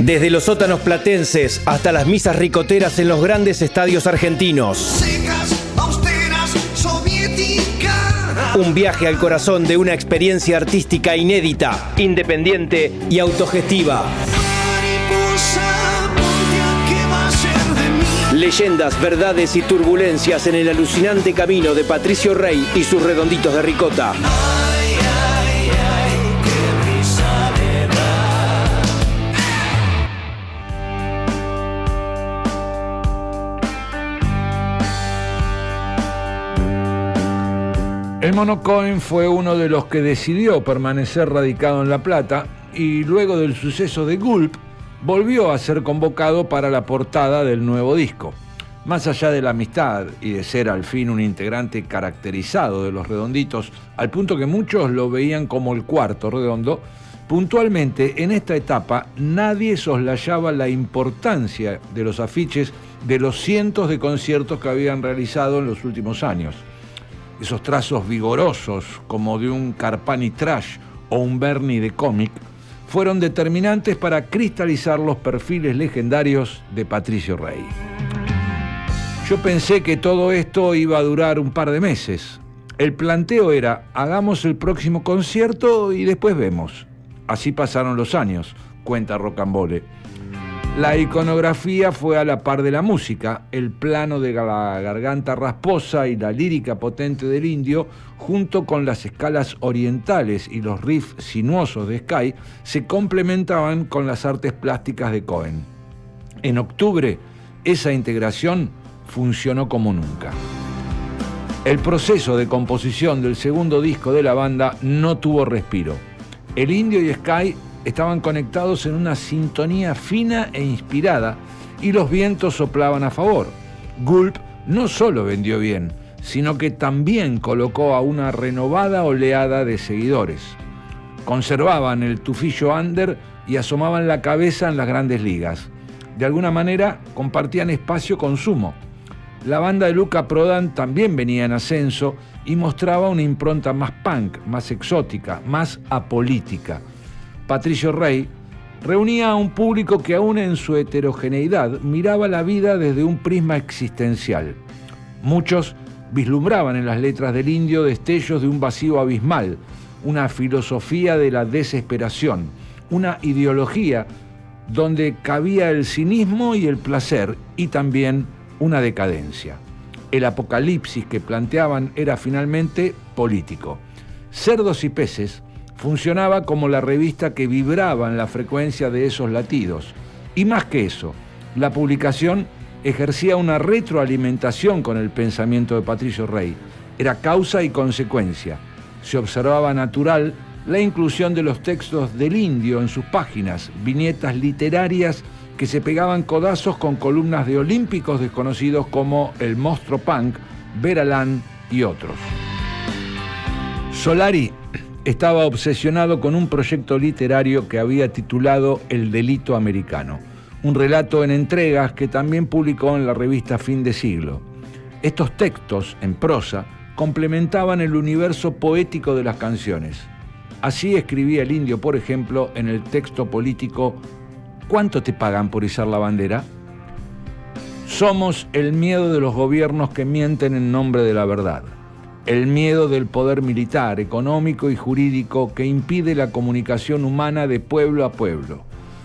Desde los sótanos platenses hasta las misas ricoteras en los grandes estadios argentinos. Secas, austeras, soviéticas. Un viaje al corazón de una experiencia artística inédita, independiente y autogestiva. Mariposa, montia, ¿qué va a ser de mí? Leyendas, verdades y turbulencias en el alucinante camino de Patricio Rey y sus redonditos de ricota. Ay, ay, ay, qué risa me da. El Mono Cohen fue uno de los que decidió permanecer radicado en La Plata y luego del suceso de Gulp volvió a ser convocado para la portada del nuevo disco. Más allá de la amistad y de ser al fin un integrante caracterizado de Los Redonditos, al punto que muchos lo veían como el cuarto redondo, puntualmente en esta etapa nadie soslayaba la importancia de los afiches de los cientos de conciertos que habían realizado en los últimos años. Esos trazos vigorosos, como de un Carpani Trash o un Bernie de cómic, fueron determinantes para cristalizar los perfiles legendarios de Patricio Rey. Yo pensé que todo esto iba a durar un par de meses. El planteo era, hagamos el próximo concierto y después vemos. Así pasaron los años, cuenta Rocambole. La iconografía fue a la par de la música, el plano de la garganta rasposa y la lírica potente del Indio, junto con las escalas orientales y los riffs sinuosos de Sky, se complementaban con las artes plásticas de Cohen. En octubre, esa integración funcionó como nunca. El proceso de composición del segundo disco de la banda no tuvo respiro. El Indio y Sky estaban conectados en una sintonía fina e inspirada y los vientos soplaban a favor. Gulp no solo vendió bien, sino que también colocó a una renovada oleada de seguidores. Conservaban el tufillo under y asomaban la cabeza en las grandes ligas. De alguna manera compartían espacio con Sumo. La banda de Luca Prodan también venía en ascenso y mostraba una impronta más punk, más exótica, más apolítica. Patricio Rey reunía a un público que aún en su heterogeneidad miraba la vida desde un prisma existencial. Muchos vislumbraban en las letras del Indio destellos de un vacío abismal, una filosofía de la desesperación, una ideología donde cabía el cinismo y el placer y también una decadencia. El apocalipsis que planteaban era finalmente político. Cerdos y Peces funcionaba como la revista que vibraba en la frecuencia de esos latidos. Y más que eso, la publicación ejercía una retroalimentación con el pensamiento de Patricio Rey. Era causa y consecuencia. Se observaba natural la inclusión de los textos del Indio en sus páginas, viñetas literarias que se pegaban codazos con columnas de olímpicos desconocidos como el Monstruo Punk, Veralán y otros. Solari estaba obsesionado con un proyecto literario que había titulado El Delito Americano, un relato en entregas que también publicó en la revista Fin de Siglo. Estos textos, en prosa, complementaban el universo poético de las canciones. Así escribía el Indio, por ejemplo, en el texto político ¿Cuánto te pagan por izar la bandera? Somos el miedo de los gobiernos que mienten en nombre de la verdad. El miedo del poder militar, económico y jurídico que impide la comunicación humana de pueblo a pueblo.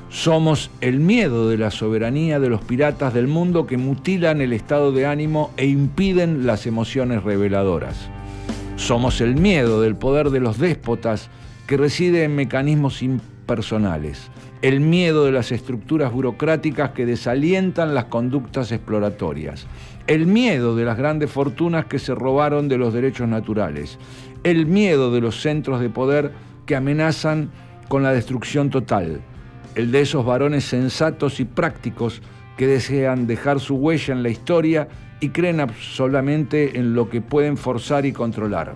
Somos el miedo de la soberanía de los piratas del mundo que mutilan el estado de ánimo e impiden las emociones reveladoras. Somos el miedo del poder de los déspotas que reside en mecanismos impersonales. El miedo de las estructuras burocráticas que desalientan las conductas exploratorias. El miedo de las grandes fortunas que se robaron de los derechos naturales. El miedo de los centros de poder que amenazan con la destrucción total. El de esos varones sensatos y prácticos que desean dejar su huella en la historia y creen solamente en lo que pueden forzar y controlar.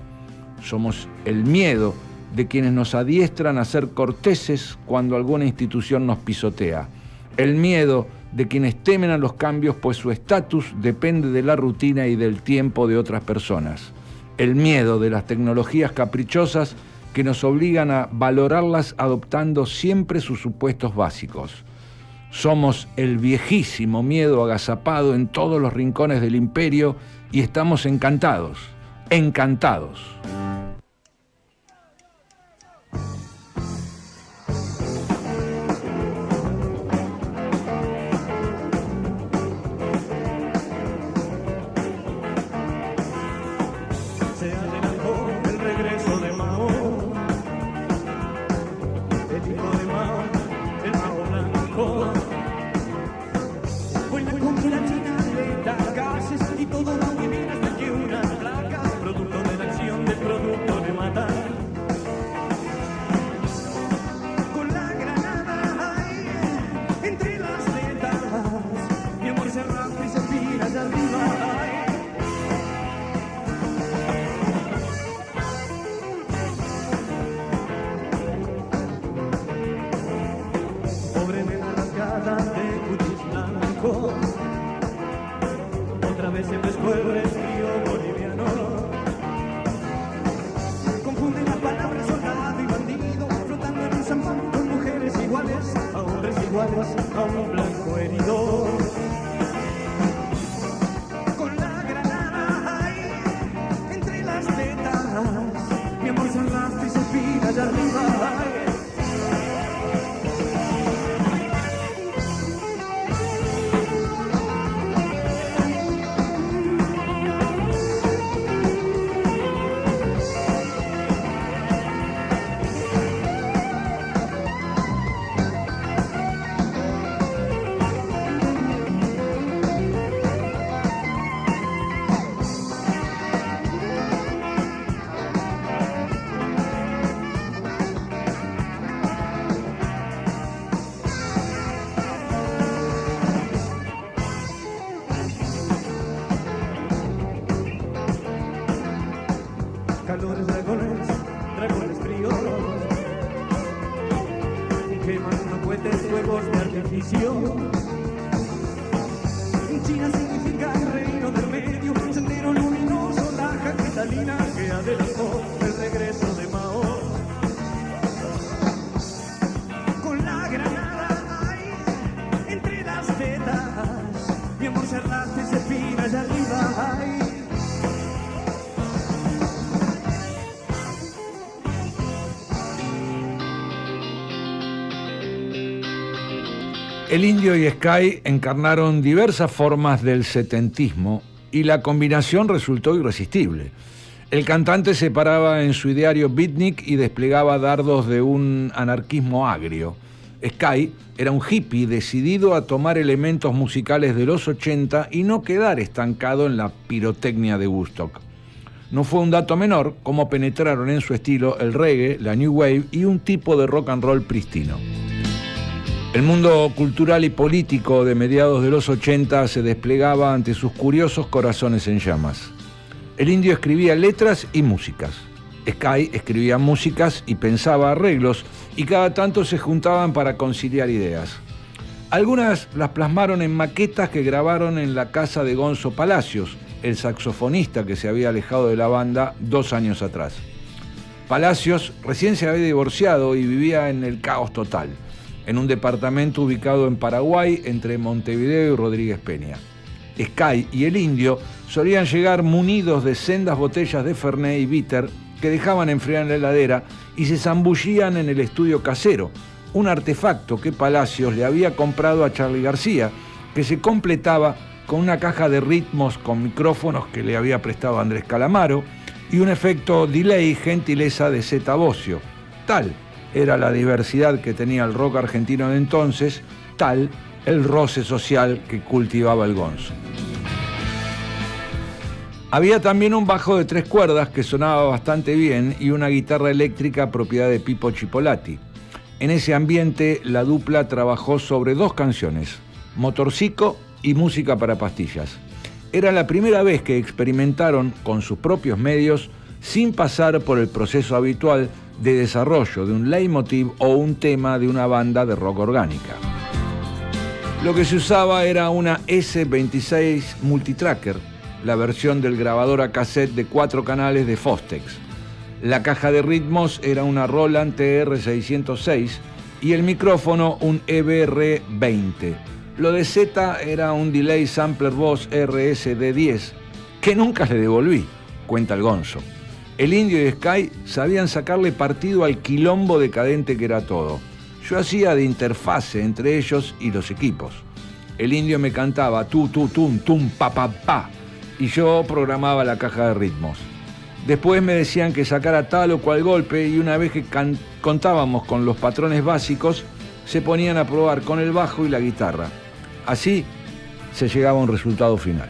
Somos el miedo de quienes nos adiestran a ser corteses cuando alguna institución nos pisotea. El miedo de quienes temen a los cambios pues su estatus depende de la rutina y del tiempo de otras personas. El miedo de las tecnologías caprichosas que nos obligan a valorarlas adoptando siempre sus supuestos básicos. Somos el viejísimo miedo agazapado en todos los rincones del imperio y estamos encantados, encantados. Se adelantó el regreso de Mao, el hijo de Mao, el Mao blanco. Fue la comida china de las gases y todo lo que viene hasta que unas placas, producto de la acción del producto de matar. Con la granada ahí, entre las tetas, mi amor se arrastra y se tira hacia arriba. Pobre nena rasgada de cutis blanco, otra vez se pescó el resfrío boliviano. Confunde las palabras soldado y bandido, flotando en un zampán con mujeres iguales, a hombres iguales, a un blanco herido. Con la granada ahí, entre las tetas, mi amor se arrastra y se pira allá arriba. Calores, dragones, dragones fríos, quemando cohetes, fuegos de artificio. China significa reino del medio, sendero luminoso, la capitalina que adelantó el regreso de Mao. Con la granada ahí, entre las tetas, mi amor se arrastra y se pina allá arriba. Ay. El Indio y Sky encarnaron diversas formas del setentismo y la combinación resultó irresistible. El cantante se paraba en su ideario beatnik y desplegaba dardos de un anarquismo agrio. Sky era un hippie decidido a tomar elementos musicales de los 80 y no quedar estancado en la pirotecnia de Woodstock. No fue un dato menor cómo penetraron en su estilo el reggae, la new wave y un tipo de rock and roll pristino. El mundo cultural y político de mediados de los 80 se desplegaba ante sus curiosos corazones en llamas. El Indio escribía letras y músicas. Sky escribía músicas y pensaba arreglos, y cada tanto se juntaban para conciliar ideas. Algunas las plasmaron en maquetas que grabaron en la casa de Gonzo Palacios, el saxofonista que se había alejado de la banda 2 años atrás. Palacios recién se había divorciado y vivía en el caos total, en un departamento ubicado en Paraguay entre Montevideo y Rodríguez Peña. Sky y el Indio solían llegar munidos de sendas botellas de Fernet y Bitter que dejaban enfriar en la heladera y se zambullían en el estudio casero, un artefacto que Palacios le había comprado a Charly García, que se completaba con una caja de ritmos con micrófonos que le había prestado Andrés Calamaro y un efecto delay gentileza de Zeta Bosio. Tal era la diversidad que tenía el rock argentino de entonces, tal el roce social que cultivaba el Gonzo. Había también un bajo de 3 cuerdas que sonaba bastante bien y una guitarra eléctrica propiedad de Pipo Chipolati. En ese ambiente, la dupla trabajó sobre 2 canciones, Motorcico y Música para Pastillas. Era la primera vez que experimentaron con sus propios medios sin pasar por el proceso habitual de desarrollo de un leitmotiv o un tema de una banda de rock orgánica. Lo que se usaba era una S26 Multitracker, la versión del grabador a cassette de 4 canales de Fostex. La caja de ritmos era una Roland TR-606 y el micrófono un EBR-20. Lo de Z era un delay sampler Boss RSD10 que nunca le devolví, cuenta el Gonzo. El Indio y Sky sabían sacarle partido al quilombo decadente que era todo. Yo hacía de interfase entre ellos y los equipos. El Indio me cantaba tu, tum, tum, pa, pa, pa, y yo programaba la caja de ritmos. Después me decían que sacara tal o cual golpe y una vez que contábamos con los patrones básicos, se ponían a probar con el bajo y la guitarra. Así se llegaba a un resultado final.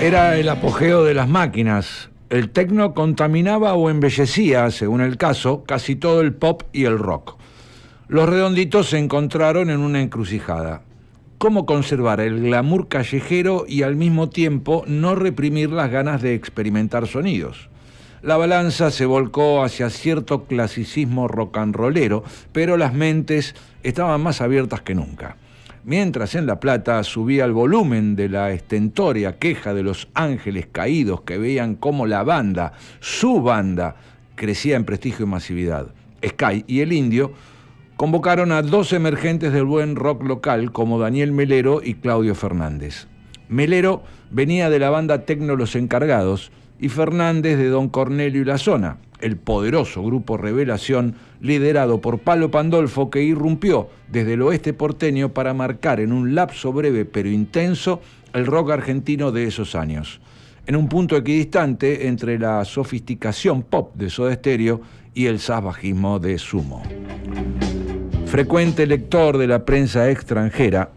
Era el apogeo de las máquinas. El techno contaminaba o embellecía, según el caso, casi todo el pop y el rock. Los Redonditos se encontraron en una encrucijada. ¿Cómo conservar el glamour callejero y al mismo tiempo no reprimir las ganas de experimentar sonidos? La balanza se volcó hacia cierto clasicismo rock and rollero, pero las mentes estaban más abiertas que nunca. Mientras en La Plata subía el volumen de la estentórea queja de los ángeles caídos que veían cómo la banda, su banda, crecía en prestigio y masividad, Sky y el Indio convocaron a dos emergentes del buen rock local como Daniel Melero y Claudio Fernández. Melero venía de la banda Tecno Los Encargados y Fernández de Don Cornelio y la Zona, el poderoso grupo Revelación liderado por Palo Pandolfo, que irrumpió desde el oeste porteño para marcar en un lapso breve pero intenso el rock argentino de esos años, en un punto equidistante entre la sofisticación pop de Soda Stereo y el salvajismo de Sumo. Frecuente lector de la prensa extranjera,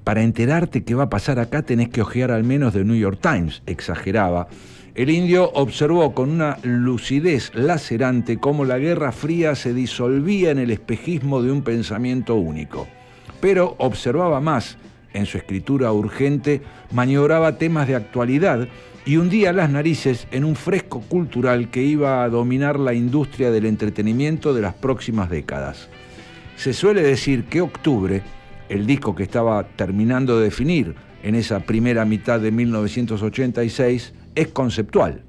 para enterarte qué va a pasar acá tenés que hojear al menos The New York Times, exageraba. El Indio observó con una lucidez lacerante cómo la Guerra Fría se disolvía en el espejismo de un pensamiento único. Pero observaba más, en su escritura urgente, maniobraba temas de actualidad y hundía las narices en un fresco cultural que iba a dominar la industria del entretenimiento de las próximas décadas. Se suele decir que Octubre, el disco que estaba terminando de definir en esa primera mitad de 1986, es conceptual.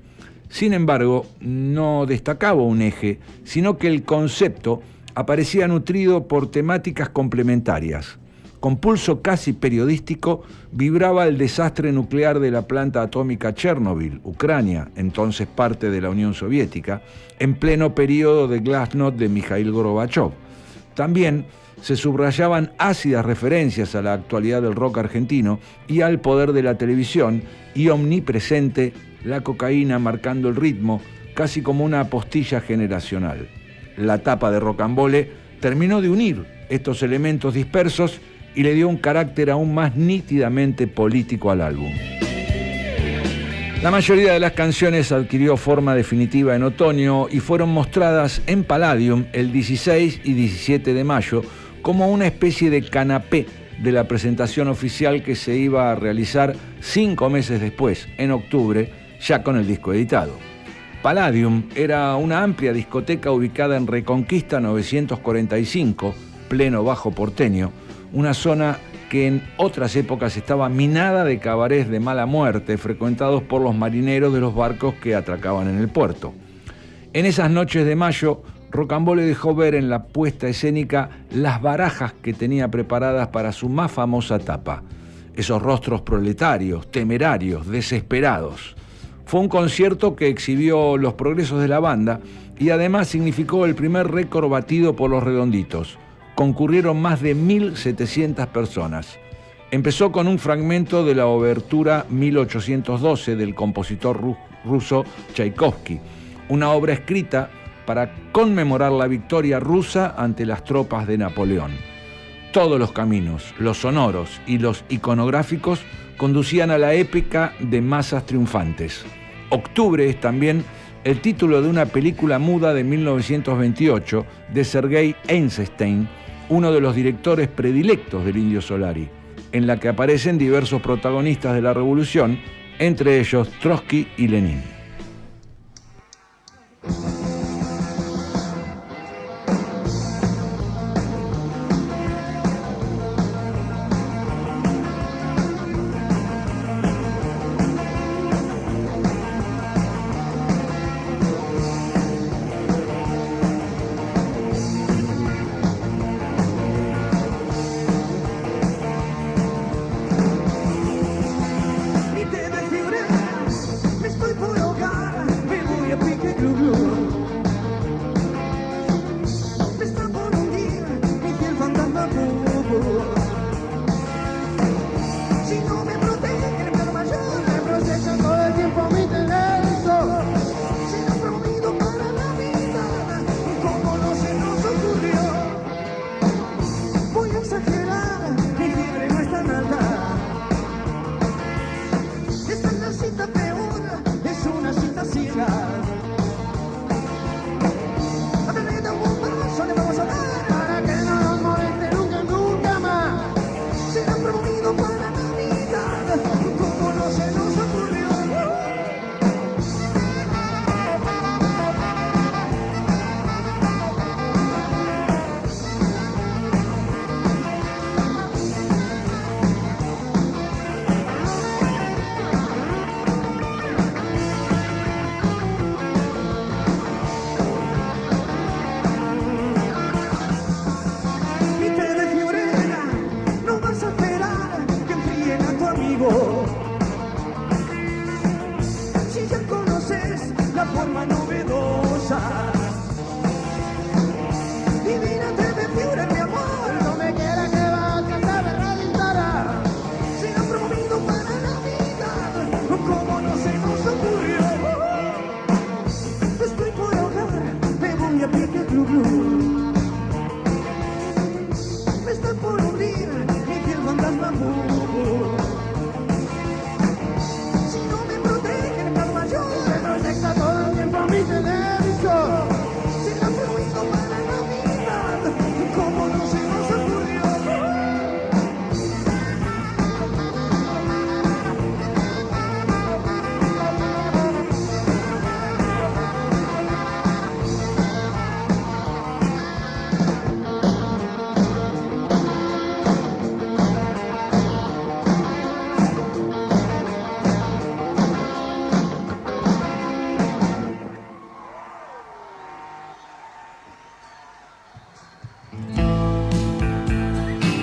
Sin embargo, no destacaba un eje, sino que el concepto aparecía nutrido por temáticas complementarias. Con pulso casi periodístico, vibraba el desastre nuclear de la planta atómica Chernobyl, Ucrania, entonces parte de la Unión Soviética, en pleno periodo de glasnost de Mikhail Gorbachev. También se subrayaban ácidas referencias a la actualidad del rock argentino y al poder de la televisión, y omnipresente la cocaína marcando el ritmo, casi como una apostilla generacional. La tapa de Rocambole terminó de unir estos elementos dispersos y le dio un carácter aún más nítidamente político al álbum. La mayoría de las canciones adquirió forma definitiva en otoño y fueron mostradas en Palladium el 16 y 17 de mayo como una especie de canapé de la presentación oficial que se iba a realizar 5 meses después, en octubre, ya con el disco editado. Palladium era una amplia discoteca ubicada en Reconquista 945, pleno bajo porteño, una zona que en otras épocas estaba minada de cabarets de mala muerte, frecuentados por los marineros de los barcos que atracaban en el puerto. En esas noches de mayo, Rocambole dejó ver en la puesta escénica las barajas que tenía preparadas para su más famosa tapa. Esos rostros proletarios, temerarios, desesperados. Fue un concierto que exhibió los progresos de la banda y además significó el primer récord batido por los Redonditos. Concurrieron más de 1.700 personas. Empezó con un fragmento de la obertura 1812 del compositor ruso Tchaikovsky, una obra escrita para conmemorar la victoria rusa ante las tropas de Napoleón. Todos los caminos, los sonoros y los iconográficos conducían a la épica de masas triunfantes. Octubre es también el título de una película muda de 1928 de Sergei Eisenstein, uno de los directores predilectos del Indio Solari, en la que aparecen diversos protagonistas de la revolución, entre ellos Trotsky y Lenin. Y te deciré, me estoy por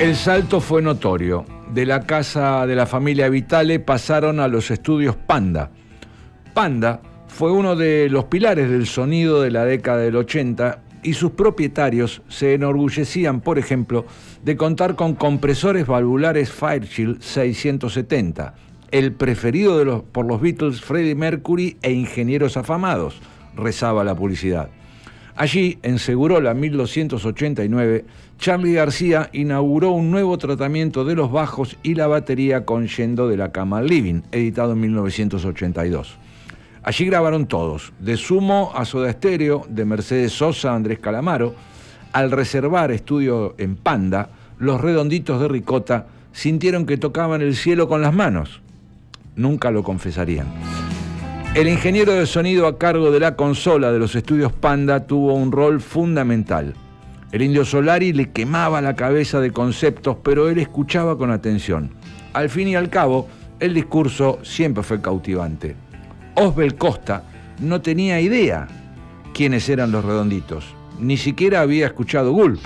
El salto fue notorio. De la casa de la familia Vitale pasaron a los estudios Panda. Panda fue uno de los pilares del sonido de la década del 80 y sus propietarios se enorgullecían, por ejemplo, de contar con compresores valvulares Fairchild 670, el preferido por los Beatles, Freddie Mercury e ingenieros afamados, rezaba la publicidad. Allí, en Segurola 1289, Charly García inauguró un nuevo tratamiento de los bajos y la batería con Yendo de la Cama al Living, editado en 1982. Allí grabaron todos, de Sumo a Soda Stereo, de Mercedes Sosa a Andrés Calamaro. Al reservar estudio en Panda, los Redonditos de Ricota sintieron que tocaban el cielo con las manos. Nunca lo confesarían. El ingeniero de sonido a cargo de la consola de los estudios Panda tuvo un rol fundamental. El Indio Solari le quemaba la cabeza de conceptos, pero él escuchaba con atención. Al fin y al cabo, el discurso siempre fue cautivante. Osbel Costa no tenía idea quiénes eran los Redonditos. Ni siquiera había escuchado Gulp.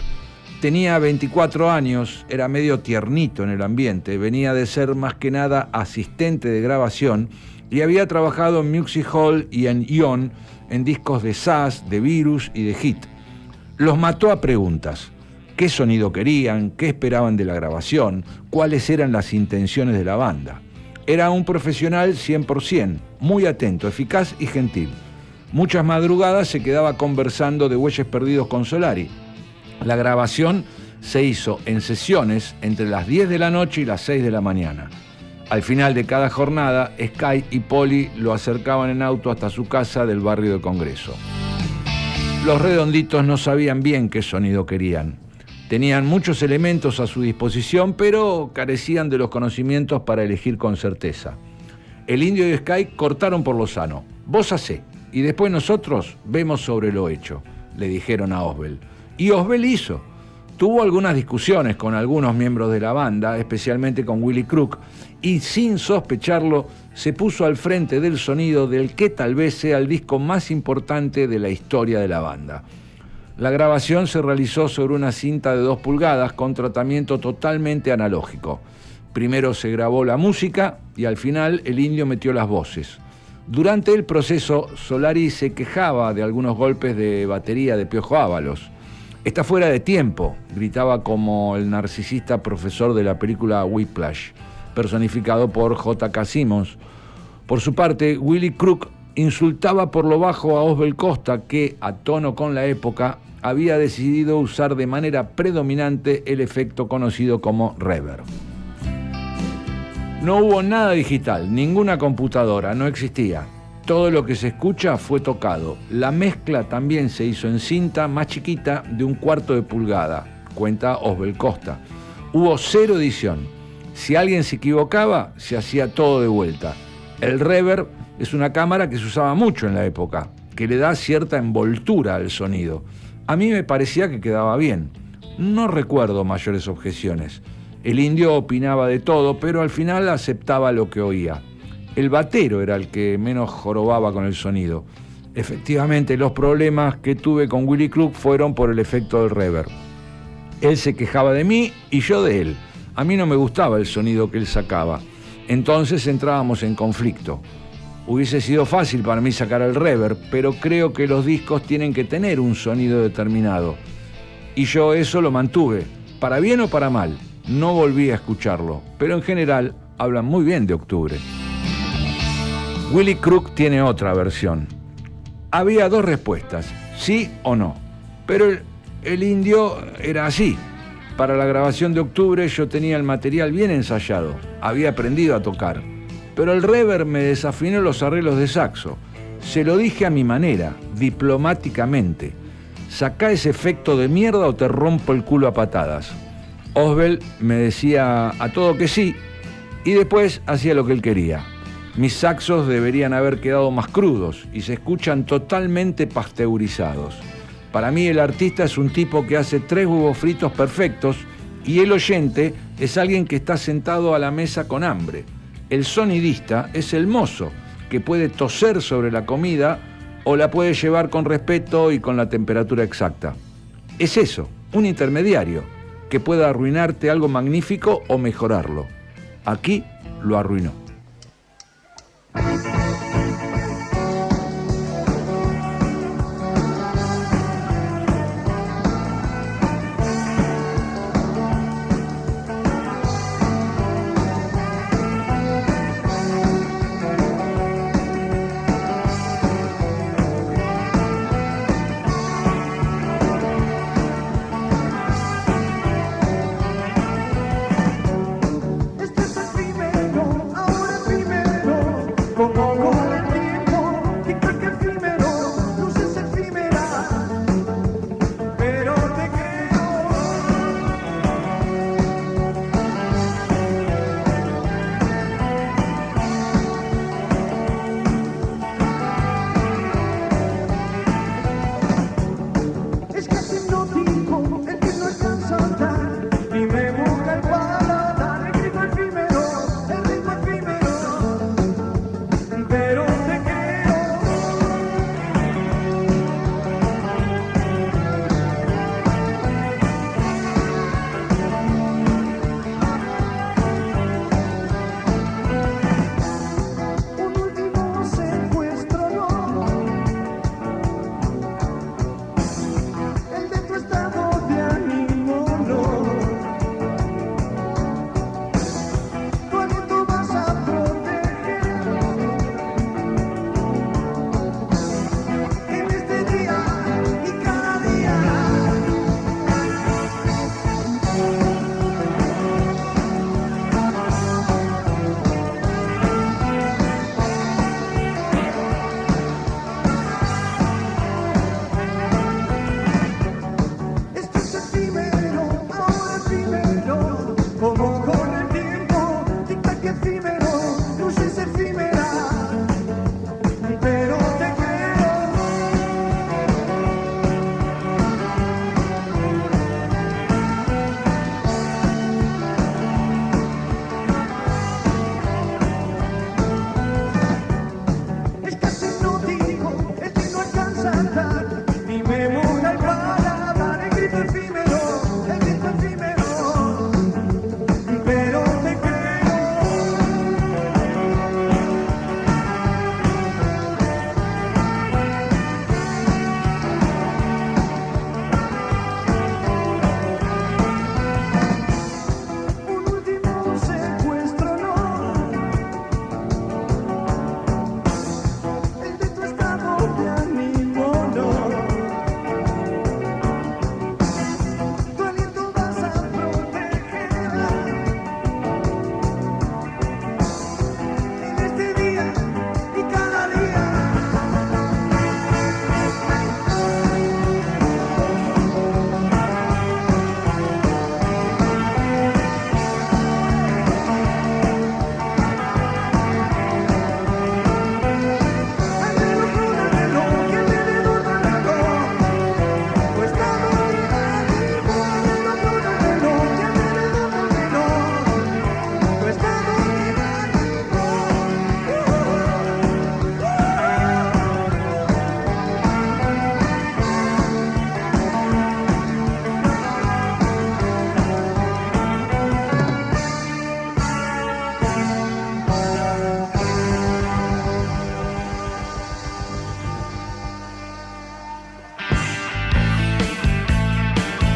Tenía 24 años, era medio tiernito en el ambiente, venía de ser más que nada asistente de grabación y había trabajado en Music Hall y en Ion, en discos de Sass, de Virus y de Hit. Los mató a preguntas. ¿Qué sonido querían? ¿Qué esperaban de la grabación? ¿Cuáles eran las intenciones de la banda? Era un profesional 100%, muy atento, eficaz y gentil. Muchas madrugadas se quedaba conversando de Bueyes Perdidos con Solari. La grabación se hizo en sesiones entre las 10 de la noche y las 6 de la mañana. Al final de cada jornada, Sky y Poli lo acercaban en auto hasta su casa del barrio de Congreso. Los Redonditos no sabían bien qué sonido querían. Tenían muchos elementos a su disposición, pero carecían de los conocimientos para elegir con certeza. El Indio y Sky cortaron por lo sano. Vos hacé, y después nosotros vemos sobre lo hecho, le dijeron a Osbel. Y Osbel hizo. Tuvo algunas discusiones con algunos miembros de la banda, especialmente con Willy Crook, y sin sospecharlo, se puso al frente del sonido del que tal vez sea el disco más importante de la historia de la banda. La grabación se realizó sobre una cinta de 2 pulgadas con tratamiento totalmente analógico. Primero se grabó la música y al final el Indio metió las voces. Durante el proceso, Solari se quejaba de algunos golpes de batería de Piojo Ábalos. «Está fuera de tiempo», gritaba como el narcisista profesor de la película Whiplash, personificado por J.K. Simmons. Por su parte, Willy Crook insultaba por lo bajo a Osbel Costa, que, a tono con la época, había decidido usar de manera predominante el efecto conocido como reverb. No hubo nada digital, ninguna computadora, no existía. Todo lo que se escucha fue tocado. La mezcla también se hizo en cinta más chiquita de 1/4 de pulgada, cuenta Osbel Costa. Hubo 0 edición. Si alguien se equivocaba, se hacía todo de vuelta. El reverb es una cámara que se usaba mucho en la época, que le da cierta envoltura al sonido. A mí me parecía que quedaba bien. No recuerdo mayores objeciones. El Indio opinaba de todo, pero al final aceptaba lo que oía. El batero era el que menos jorobaba con el sonido. Efectivamente, los problemas que tuve con Willy Crook fueron por el efecto del reverb. Él se quejaba de mí y yo de él. A mí no me gustaba el sonido que él sacaba. Entonces entrábamos en conflicto. Hubiese sido fácil para mí sacar el reverb, pero creo que los discos tienen que tener un sonido determinado. Y yo eso lo mantuve, para bien o para mal. No volví a escucharlo, pero en general hablan muy bien de Octubre. Willy Crook tiene otra versión. Había 2 respuestas, sí o no. Pero el Indio era así. Para la grabación de Octubre yo tenía el material bien ensayado, había aprendido a tocar. Pero el reverb me desafinó los arreglos de saxo. Se lo dije a mi manera, diplomáticamente. Sacá ese efecto de mierda o te rompo el culo a patadas. Osbel me decía a todo que sí, y después hacía lo que él quería. Mis saxos deberían haber quedado más crudos y se escuchan totalmente pasteurizados. Para mí el artista es un tipo que hace 3 huevos fritos perfectos y el oyente es alguien que está sentado a la mesa con hambre. El sonidista es el mozo, que puede toser sobre la comida o la puede llevar con respeto y con la temperatura exacta. Es eso, un intermediario. que pueda arruinarte algo magnífico o mejorarlo. Aquí lo arruinó. Este es el primero, ahora el primero, como con el tiempo, tic-tac efímero, luces efímeras, pero te creo. Es casi hipnótico el que no alcanza a andar, ni me moja el paladar, el ritmo efímero, pero te creo. Un último secuestro, no. El de tu estado de ánimo, no. Tu aliento vas a proteger en este día y cada día. Esto es efímero, ahora efímero, como con el tiempo, tic-tac efímero, luces efímeras, pero te creo. Es casi hipnótico el que no alcanza a andar, ni me moja el paladar, el grito efímero, pero te creo. Un último secuestro, no. El de tu estado de ánimo, no. Tu aliento vas a proteger en este día y cada día.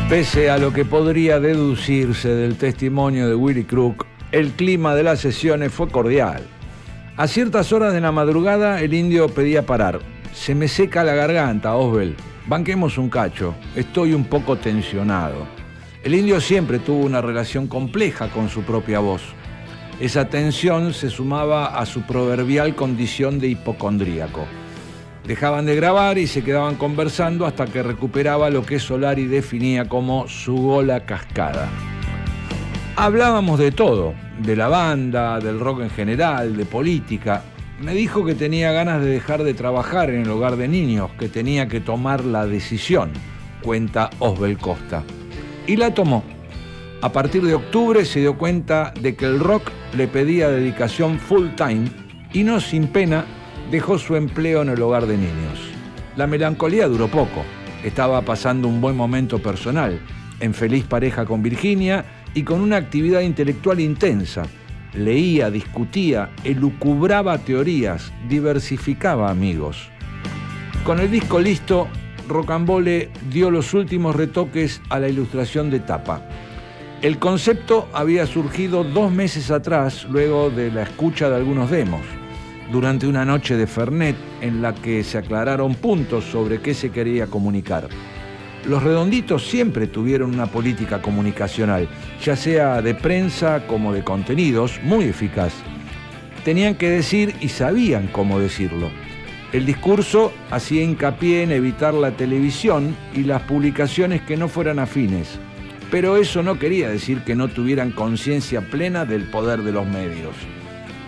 Pese a lo que podría deducirse del testimonio de Willy Crook, el clima de las sesiones fue cordial. A ciertas horas de la madrugada el indio pedía parar. Se me seca la garganta, Osbel. Banquemos un cacho. Estoy un poco tensionado. El indio siempre tuvo una relación compleja con su propia voz. Esa tensión se sumaba a su proverbial condición de hipocondríaco. Dejaban de grabar y se quedaban conversando hasta que recuperaba lo que Solari definía como su gola cascada. Hablábamos de todo, de la banda, del rock en general, de política. Me dijo que tenía ganas de dejar de trabajar en el hogar de niños, que tenía que tomar la decisión, cuenta Osbel Costa. Y la tomó. A partir de octubre se dio cuenta de que el rock le pedía dedicación full time y no sin pena dejó su empleo en el hogar de niños. La melancolía duró poco. Estaba pasando un buen momento personal. en feliz pareja con Virginia y con una actividad intelectual intensa. Leía, discutía, elucubraba teorías, diversificaba amigos. Con el disco listo, Rocambole dio los últimos retoques a la ilustración de tapa. El concepto había surgido 2 meses atrás, luego de la escucha de algunos demos, durante una noche de Fernet en la que se aclararon puntos sobre qué se quería comunicar. Los Redonditos siempre tuvieron una política comunicacional, ya sea de prensa como de contenidos, muy eficaz. Tenían que decir y sabían cómo decirlo. El discurso hacía hincapié en evitar la televisión y las publicaciones que no fueran afines, pero eso no quería decir que no tuvieran conciencia plena del poder de los medios.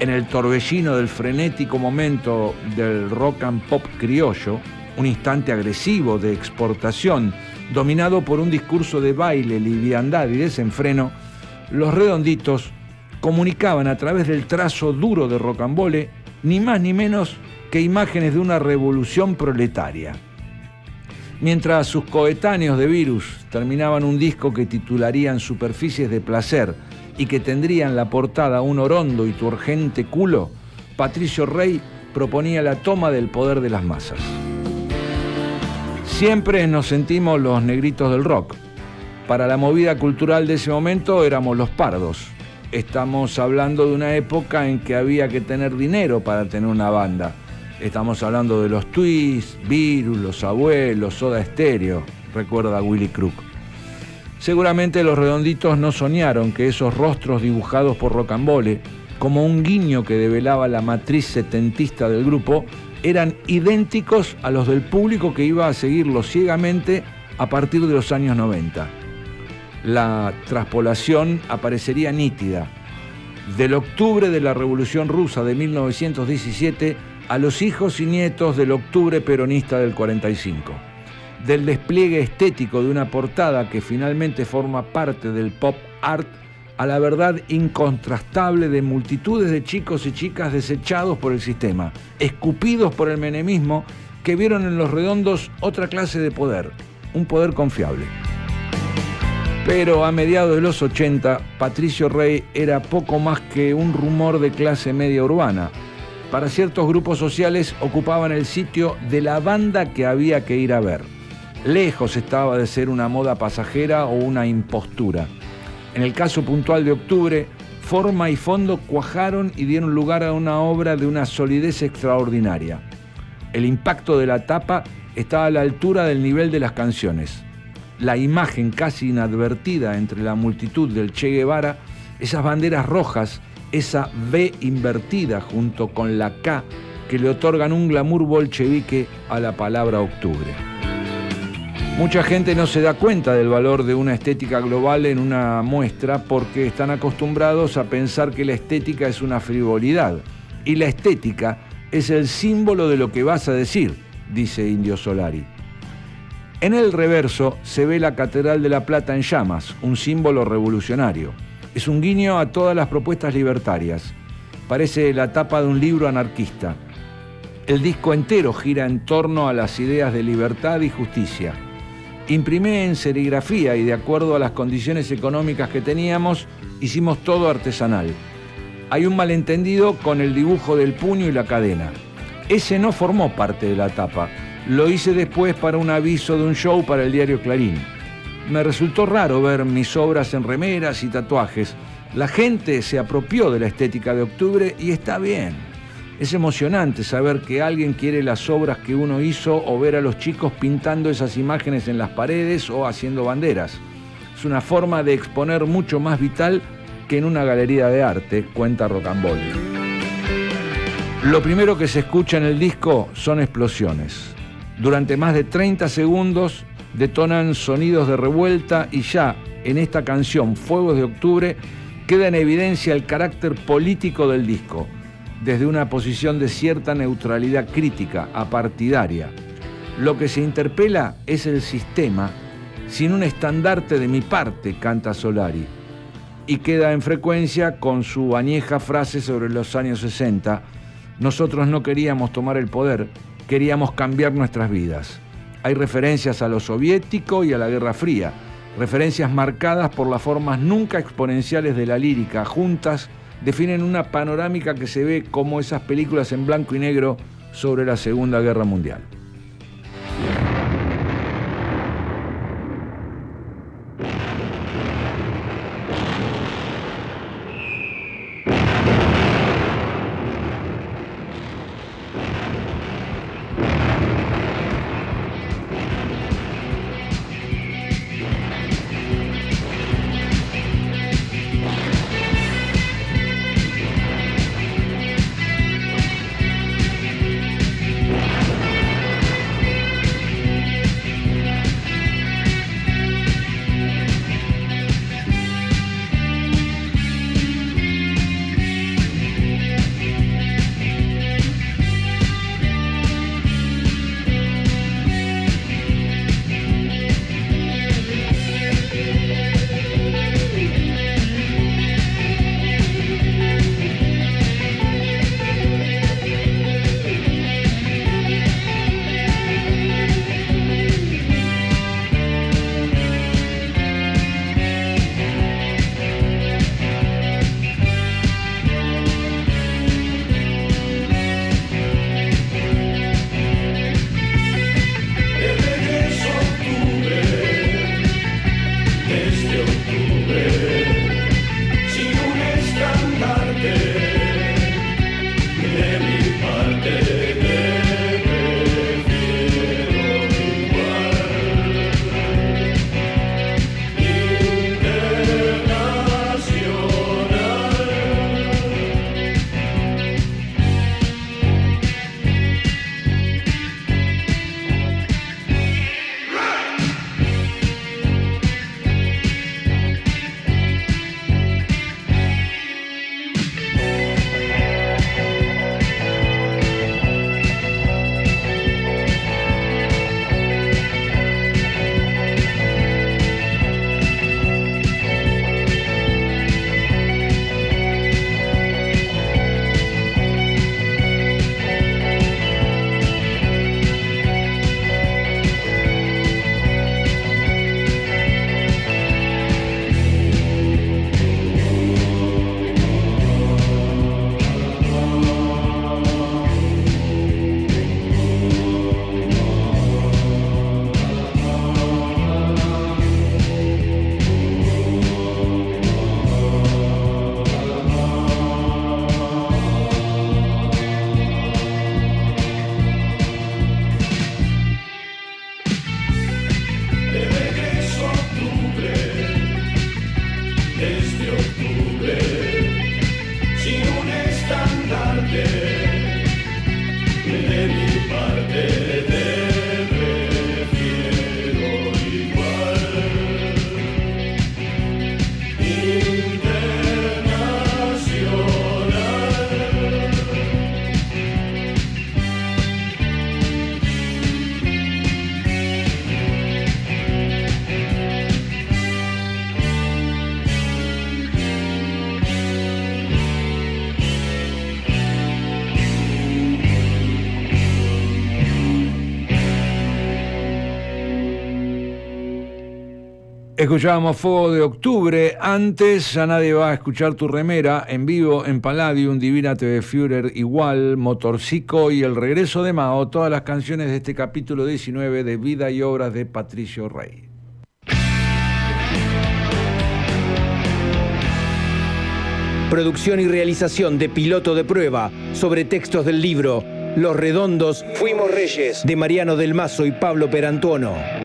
En el torbellino del frenético momento del rock and pop criollo, un instante agresivo de exportación, dominado por un discurso de baile, liviandad y desenfreno, los Redonditos comunicaban a través del trazo duro de Rocambole ni más ni menos que imágenes de una revolución proletaria. Mientras sus coetáneos de Virus terminaban un disco que titularían Superficies de Placer y que tendría en la portada un orondo y turgente culo, Patricio Rey proponía la toma del poder de las masas. Siempre nos sentimos los negritos del rock. Para la movida cultural de ese momento éramos los pardos. Estamos hablando de una época en que había que tener dinero para tener una banda. Estamos hablando de los Twists, Virus, Los Abuelos, Soda Stereo, recuerda Willy Crook. Seguramente los Redonditos no soñaron que esos rostros dibujados por Rocambole, como un guiño que develaba la matriz setentista del grupo, eran idénticos a los del público que iba a seguirlo ciegamente a partir de los años 90. La traspolación aparecería nítida. Del octubre de la Revolución Rusa de 1917 a los hijos y nietos del octubre peronista del 45. Del despliegue estético de una portada que finalmente forma parte del pop art a la verdad incontrastable de multitudes de chicos y chicas desechados por el sistema, escupidos por el menemismo, que vieron en los Redondos otra clase de poder, un poder confiable. Pero a mediados de los 80, Patricio Rey era poco más que un rumor de clase media urbana. Para ciertos grupos sociales ocupaban el sitio de la banda que había que ir a ver. Lejos estaba de ser una moda pasajera o una impostura. En el caso puntual de Octubre, forma y fondo cuajaron y dieron lugar a una obra de una solidez extraordinaria. El impacto de la tapa estaba a la altura del nivel de las canciones. La imagen casi inadvertida entre la multitud del Che Guevara, esas banderas rojas, esa V invertida junto con la K que le otorgan un glamour bolchevique a la palabra Octubre. Mucha gente no se da cuenta del valor de una estética global en una muestra porque están acostumbrados a pensar que la estética es una frivolidad. Y la estética es el símbolo de lo que vas a decir, dice Indio Solari. En el reverso se ve la Catedral de la Plata en llamas, un símbolo revolucionario. Es un guiño a todas las propuestas libertarias. Parece la tapa de un libro anarquista. El disco entero gira en torno a las ideas de libertad y justicia. Imprimí en serigrafía y de acuerdo a las condiciones económicas que teníamos, hicimos todo artesanal. Hay un malentendido con el dibujo del puño y la cadena. Ese no formó parte de la tapa. Lo hice después para un aviso de un show para el diario Clarín. Me resultó raro ver mis obras en remeras y tatuajes. La gente se apropió de la estética de Octubre y está bien. Es emocionante saber que alguien quiere las obras que uno hizo o ver a los chicos pintando esas imágenes en las paredes o haciendo banderas. Es una forma de exponer mucho más vital que en una galería de arte, cuenta Rocambole. Lo primero que se escucha en el disco son explosiones. Durante más de 30 segundos detonan sonidos de revuelta y ya en esta canción, Fuegos de Octubre, queda en evidencia el carácter político del disco, desde una posición de cierta neutralidad crítica, apartidaria. Lo que se interpela es el sistema, sin un estandarte de mi parte, canta Solari, y queda en frecuencia con su añeja frase sobre los años 60, nosotros no queríamos tomar el poder, queríamos cambiar nuestras vidas. Hay referencias a lo soviético y a la Guerra Fría. Referencias marcadas por las formas nunca exponenciales de la lírica, juntas definen una panorámica que se ve como esas películas en blanco y negro sobre la Segunda Guerra Mundial. Escuchábamos Fuego de Octubre. Antes, Ya nadie va a escuchar tu remera, en vivo en Palladium, Divina TV Führer, igual, Motorcico y El regreso de Mao, todas las canciones de este capítulo 19 de Vida y Obras de Patricio Rey. Producción y realización de Piloto de Prueba sobre textos del libro Los Redondos Fuimos Reyes de Mariano del Mazo y Pablo Perantuono.